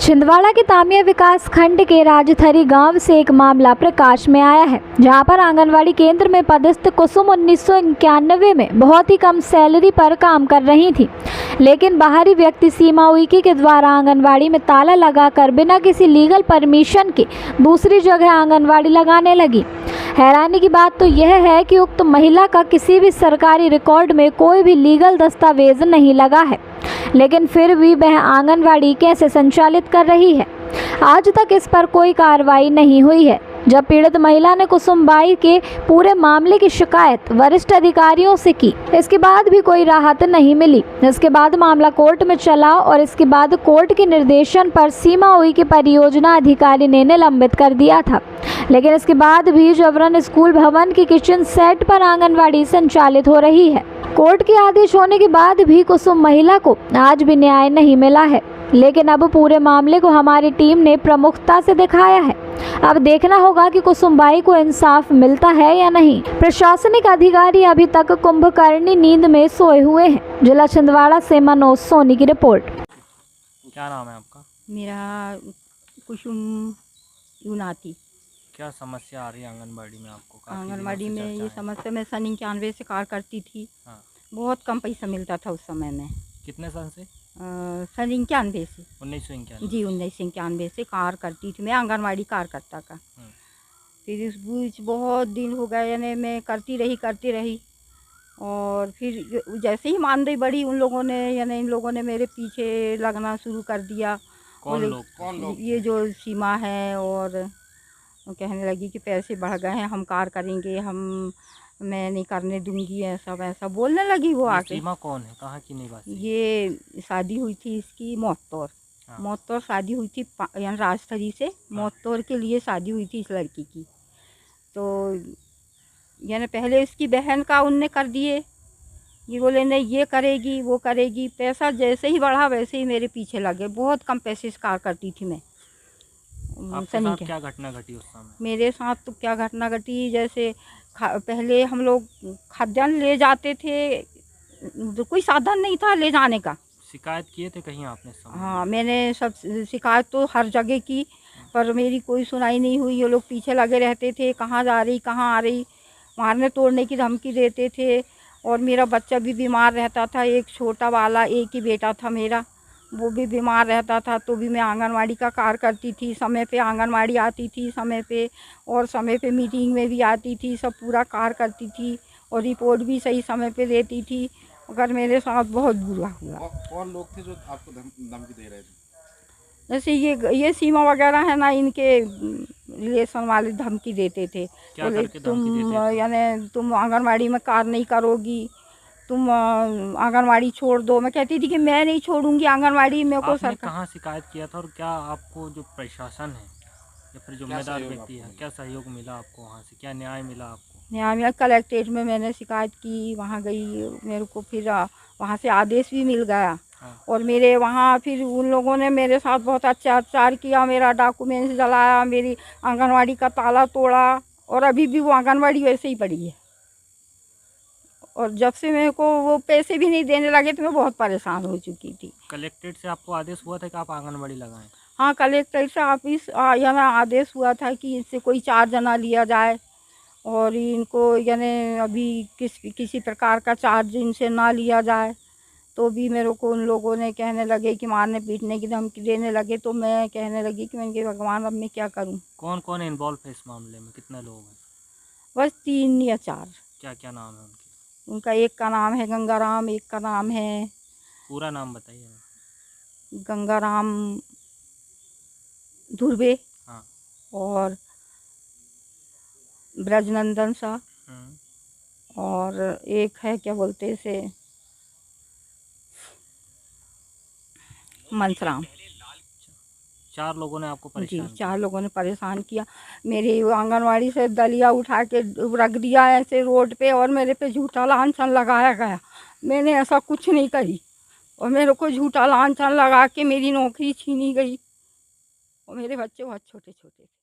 छिंदवाड़ा के तामिया विकास खंड के राजथरी गांव से एक मामला प्रकाश में आया है, जहां पर आंगनवाड़ी केंद्र में पदस्थ कुसुम 1991 में बहुत ही कम सैलरी पर काम कर रही थी, लेकिन बाहरी व्यक्ति सीमा उइके के द्वारा आंगनवाड़ी में ताला लगाकर बिना किसी लीगल परमिशन के दूसरी जगह आंगनवाड़ी लगाने लगी। हैरानी की बात तो यह है कि उक्त महिला का किसी भी सरकारी रिकॉर्ड में कोई भी लीगल दस्तावेज नहीं लगा है, लेकिन फिर भी वह आंगनवाड़ी कैसे संचालित कर रही है, आज तक इस पर कोई कार्रवाई नहीं हुई है। जब पीड़ित महिला ने कुसुमबाई के पूरे मामले की शिकायत वरिष्ठ अधिकारियों से की, इसके बाद भी कोई राहत नहीं मिली। इसके बाद मामला कोर्ट में चला और इसके बाद कोर्ट के निर्देशन पर सीमा उइके परियोजना अधिकारी ने निलंबित कर दिया था, लेकिन इसके बाद भी जबरन स्कूल भवन की किचन सेट पर आंगनवाड़ी संचालित हो रही है। कोर्ट के आदेश होने के बाद भी कुसुम महिला को आज भी न्याय नहीं मिला है, लेकिन अब पूरे मामले को हमारी टीम ने प्रमुखता से दिखाया है। अब देखना होगा कि कुसुमबाई को इंसाफ मिलता है या नहीं। प्रशासनिक अधिकारी अभी तक कुंभकर्णी नींद में सोए हुए हैं। जिला छिंदवाड़ा से मनोज सोनी की रिपोर्ट। क्या नाम है आपका? मेरा कुसुम यूनाती। क्या समस्या आ रही है आंगनबाड़ी में आपको? आंगनबाड़ी में ये समस्या, मैं सन 91 से कार्य करती थी। हाँ। बहुत कम पैसा मिलता था उस समय में। कितने सन से? सन 91 से। 1991? जी 1991 से कार्य करती थी मैं, आंगनबाड़ी कार्यकर्ता का। फिर इस बीच बहुत दिन हो गए, यानी मैं करती रही और फिर जैसे ही मानदेय बढ़ी उन लोगों ने, यानी इन लोगों ने मेरे पीछे लगना शुरू कर दिया। कौन लोग? ये जो सीमा है, और वो कहने लगी कि पैसे बढ़ गए हैं, हम कार्य करेंगे, मैं नहीं करने दूंगी, ऐसा वैसा बोलने लगी वो आके। सीमा कौन है, कहाँ की निवासी? ये शादी हुई थी इसकी मोहतौर। हाँ। मोहतौर शादी हुई थी यानी राजथरी से। मोहतौर के लिए शादी हुई थी इस लड़की की। तो यानी पहले इसकी बहन का उनने कर दिए, ये बोले नहीं ये करेगी वो करेगी। पैसा जैसे ही बढ़ा वैसे ही मेरे पीछे लगे। बहुत कम पैसे से कार्य करती थी मैं। आपके साथ क्या घटना घटी उस समय? मेरे साथ तो क्या घटना घटी, जैसे पहले हम लोग खाद्यान्न ले जाते थे, तो कोई साधन नहीं था ले जाने का। शिकायत किए थे कहीं आपने? हाँ, मैंने सब शिकायत तो हर जगह की, पर मेरी कोई सुनाई नहीं हुई। ये लोग पीछे लगे रहते थे, कहाँ जा रही कहाँ आ रही, मारने तोड़ने की धमकी देते थे। और मेरा बच्चा भी बीमार रहता था, एक छोटा वाला, एक ही बेटा था मेरा, वो भी बीमार रहता था। तो भी मैं आंगनवाड़ी का कार्य करती थी, समय पे आंगनवाड़ी आती थी समय पे, और समय पे मीटिंग में भी आती थी, सब पूरा कार्य करती थी और रिपोर्ट भी सही समय पे देती थी। मगर मेरे साथ बहुत बुरा हुआ। कौन लोग थे जो आपको धमकी दे रहे थे? जैसे ये सीमा वगैरह है ना, इनके रिलेशन वाले धमकी देते थे। बोले तुम यानी तुम आंगनवाड़ी में कार्य नहीं करोगी, तुम आंगनवाड़ी छोड़ दो। मैं कहती थी कि मैं नहीं छोड़ूंगी आंगनवाड़ी, मेरे को सरकार। कहाँ शिकायत किया था और क्या आपको जो प्रशासन है या फिर जिम्मेदार व्यक्ति है, क्या सहयोग मिला आपको वहाँ से? क्या न्याय मिला आपको? न्याय मिला, कलेक्ट्रेट में मैंने शिकायत की, वहाँ गई, मेरे को फिर वहाँ से आदेश भी मिल गया। हाँ। और मेरे वहाँ फिर उन लोगों ने मेरे साथ बहुत अत्याचार किया, मेरा डॉक्यूमेंट्स जलाया, मेरी आंगनवाड़ी का ताला तोड़ा, और अभी भी वो आंगनवाड़ी वैसे ही पड़ी है। और जब से मेरे को वो पैसे भी नहीं देने लगे तो मैं बहुत परेशान हो चुकी थी। कलेक्ट्रेट से आपको आदेश हुआ था कि आप आंगनबाड़ी लगाएं? हाँ, कलेक्ट्रेट से ऑफिस यानी आदेश हुआ था कि इससे कोई चार्ज ना लिया जाए, और इनको यानी अभी किसी प्रकार का चार्ज इनसे ना लिया जाए। तो भी मेरे को उन लोगों ने कहने लगे कि मारने पीटने की धमकी देने लगे। तो मैं कहने लगी कि मैंने भगवान अब मैं क्या करूं। कौन कौन इन्वॉल्व है इस मामले में? कितने लोग हैं? बस 3 या 4। क्या क्या नाम है उनके? उनका एक का नाम है गंगाराम, एक का नाम है, पूरा नाम बताइए। गंगाराम धुर्वे। हाँ। और ब्रजनंदन सा, और एक है क्या बोलते से मनसराम। 4 लोगों ने आपको परेशान? जी, 4 लोगों ने परेशान किया। मेरी आंगनवाड़ी से दलिया उठा के रख दिया ऐसे रोड पे, और मेरे पे झूठा लांछन लगाया गया। मैंने ऐसा कुछ नहीं करी, और मेरे को झूठा लांछन लगा के मेरी नौकरी छीनी गई, और मेरे बच्चे बहुत छोटे छोटे थे।